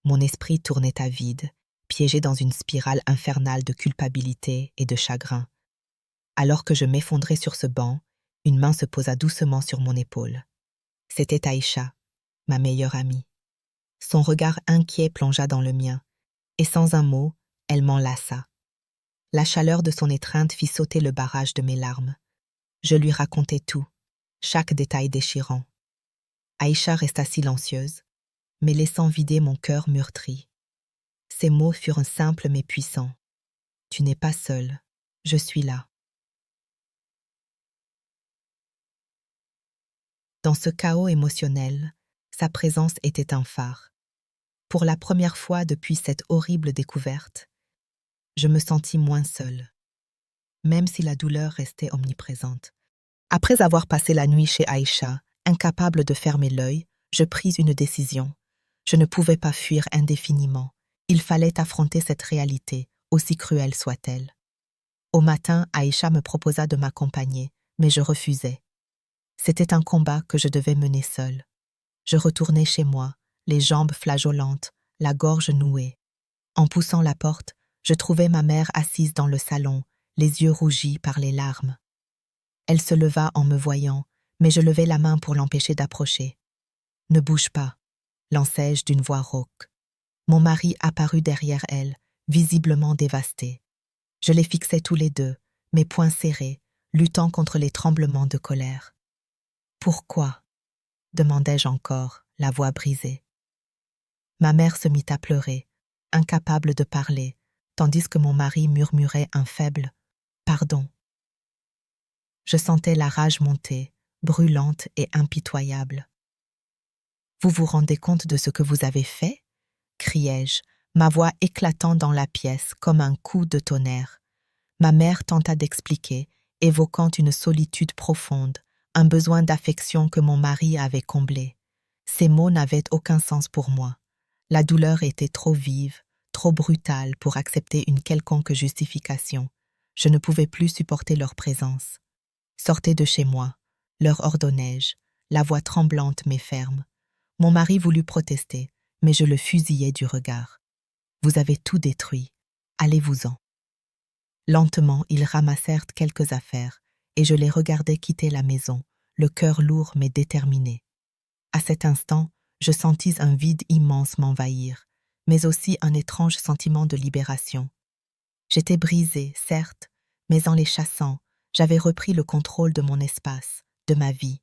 Mon esprit tournait à vide, piégé dans une spirale infernale de culpabilité et de chagrin. Alors que je m'effondrais sur ce banc, une main se posa doucement sur mon épaule. C'était Aïcha, ma meilleure amie. Son regard inquiet plongea dans le mien, et sans un mot, elle m'enlaça. La chaleur de son étreinte fit sauter le barrage de mes larmes. Je lui racontai tout, chaque détail déchirant. Aïcha resta silencieuse, mais laissant vider mon cœur meurtri. Ses mots furent simples mais puissants. « Tu n'es pas seule, je suis là. » Dans ce chaos émotionnel, sa présence était un phare. Pour la première fois depuis cette horrible découverte, je me sentis moins seule, même si la douleur restait omniprésente. Après avoir passé la nuit chez Aïcha, incapable de fermer l'œil, je pris une décision. Je ne pouvais pas fuir indéfiniment. Il fallait affronter cette réalité, aussi cruelle soit-elle. Au matin, Aïcha me proposa de m'accompagner, mais je refusai. C'était un combat que je devais mener seule. Je retournai chez moi, les jambes flageolantes, la gorge nouée. En poussant la porte, je trouvai ma mère assise dans le salon, les yeux rougis par les larmes. Elle se leva en me voyant, mais je levai la main pour l'empêcher d'approcher. « Ne bouge pas », lançai-je d'une voix rauque. Mon mari apparut derrière elle, visiblement dévasté. Je les fixais tous les deux, mes poings serrés, luttant contre les tremblements de colère. « Pourquoi ?» demandai-je encore, la voix brisée. Ma mère se mit à pleurer, incapable de parler, tandis que mon mari murmurait un faible « Pardon ». Je sentais la rage monter, brûlante et impitoyable. « Vous vous rendez compte de ce que vous avez fait ?» criai-je, ma voix éclatant dans la pièce comme un coup de tonnerre. Ma mère tenta d'expliquer, évoquant une solitude profonde, un besoin d'affection que mon mari avait comblé. Ces mots n'avaient aucun sens pour moi. La douleur était trop vive, trop brutale pour accepter une quelconque justification. Je ne pouvais plus supporter leur présence. « Sortez de chez moi », leur ordonnai-je, la voix tremblante mais ferme. Mon mari voulut protester, mais je le fusillai du regard. « Vous avez tout détruit, allez-vous-en. » Lentement, ils ramassèrent quelques affaires, et je les regardais quitter la maison, le cœur lourd mais déterminé. À cet instant, je sentis un vide immense m'envahir, mais aussi un étrange sentiment de libération. J'étais brisée, certes, mais en les chassant, j'avais repris le contrôle de mon espace, de ma vie.